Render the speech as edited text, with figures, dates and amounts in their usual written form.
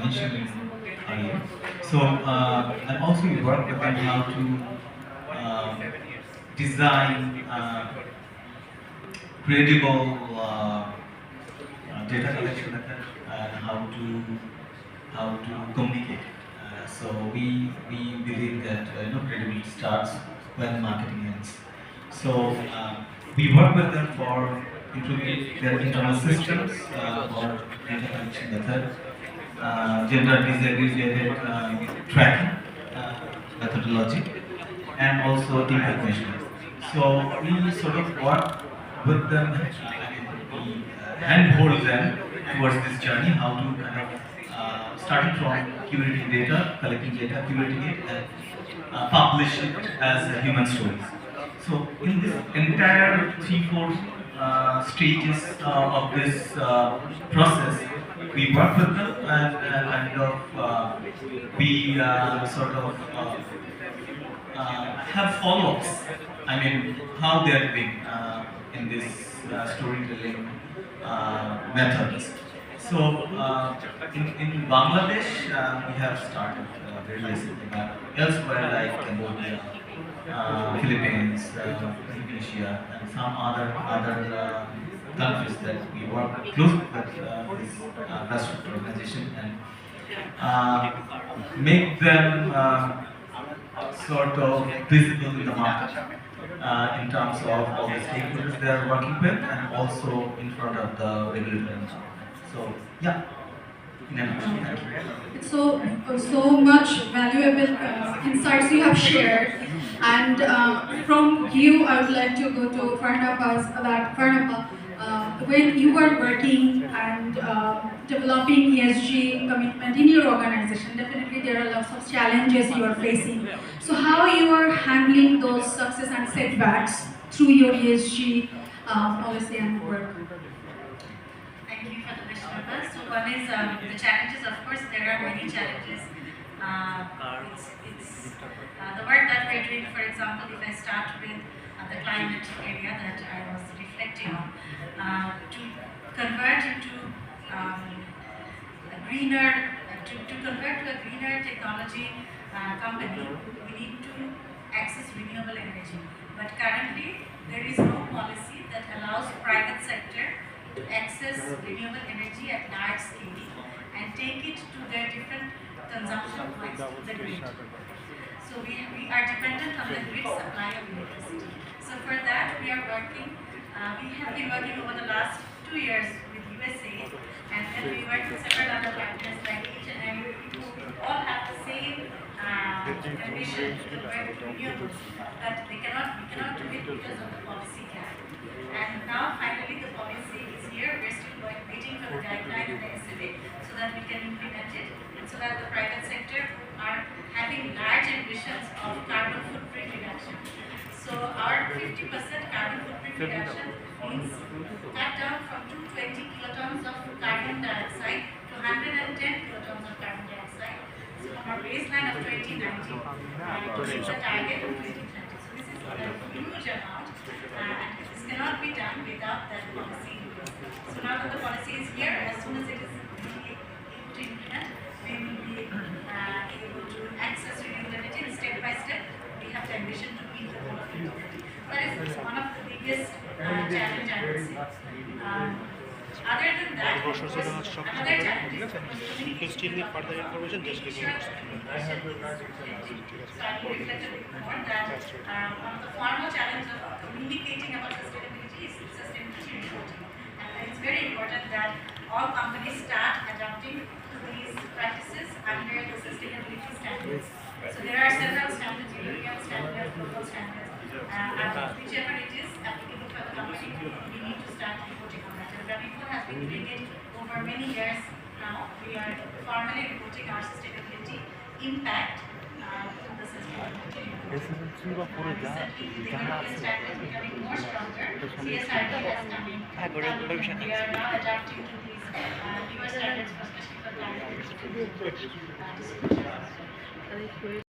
mentioned earlier. So, and also we work with them how to design credible data collection method and how to communicate. So we believe that credibility starts when marketing ends. So we work with them for improving their internal systems for data collection method, gender disaggregated tracking methodology, and also impact measurement. So we sort of work with them, we handhold them towards this journey, how to kind of starting from curating data, collecting data, curating it, and publish it as human stories. So in this entire 3-4 stages of this process, we work with them and kind of we sort of have follow-ups. I mean, how they are doing in this storytelling methods. So in Bangladesh, we have started very recently, but elsewhere like Cambodia, Philippines, Indonesia, and some other countries that we work closely with this grassroots organization and make them sort of visible in the market in terms of all the stakeholders they are working with and also in front of the regulatory environment. So yeah, in a nutshell, thank you. So much valuable insights you have shared, and from you, I would like to go to Farnapa. When you were working and developing ESG commitment in your organization, definitely there are lots of challenges you are facing. So how you are handling those success and setbacks through your ESG policy and work? Thank you for the question, Abba. So one is the challenges. Of course, there are many challenges. It's the work that we're doing. For example, if I start with the climate area that I was reflecting on, to convert into a greener, to convert to a greener technology company, we need to access renewable energy. But currently, there is no policy that allows private sector to access renewable energy at large scale and take it to their different consumption points to the grid. So we are dependent on the grid supply of electricity. So for that we are working, we have been working over the last 2 years with USA, and then we work with several other partners like H&M who all have the same ambition to convert to renewables, but we cannot do it because of the policy gap. And now finally the policy is here. We're still waiting for the guideline and the SLA so that we can implement it, and so that the private sector are having large ambitions of carbon footprint reduction. So our 50% carbon footprint reduction means cut down from 220 kilotons of carbon dioxide to 110 kilotons of carbon dioxide. So from our baseline of 2019 to reach the target of 2030. So this is a huge amount, and this cannot be done without that policy in place. So now that the policy is here, as soon as it is able to implement, we will be able to access renewable energy, and step by step we have the ambition to meet the goal of 2030. That is one of the biggest challenge I would say. Other than that, of course, another challenge is communication. Still need further information, just give me So I reflected before that one of the formal challenges of communicating about sustainability is sustainability reporting. And it's very important that all companies start adopting these practices under the sustainability standards. So there are several standards, European standards, global standards, and whichever it is applicable for the company, we need to start reporting on that. And Ramiko has been doing it over many years now. We are formally reporting our sustainability impact to the sustainability report. Recently, the European standards becoming more stronger, CSRD has come in, and we are now adapting to these newer standards, especially for climate.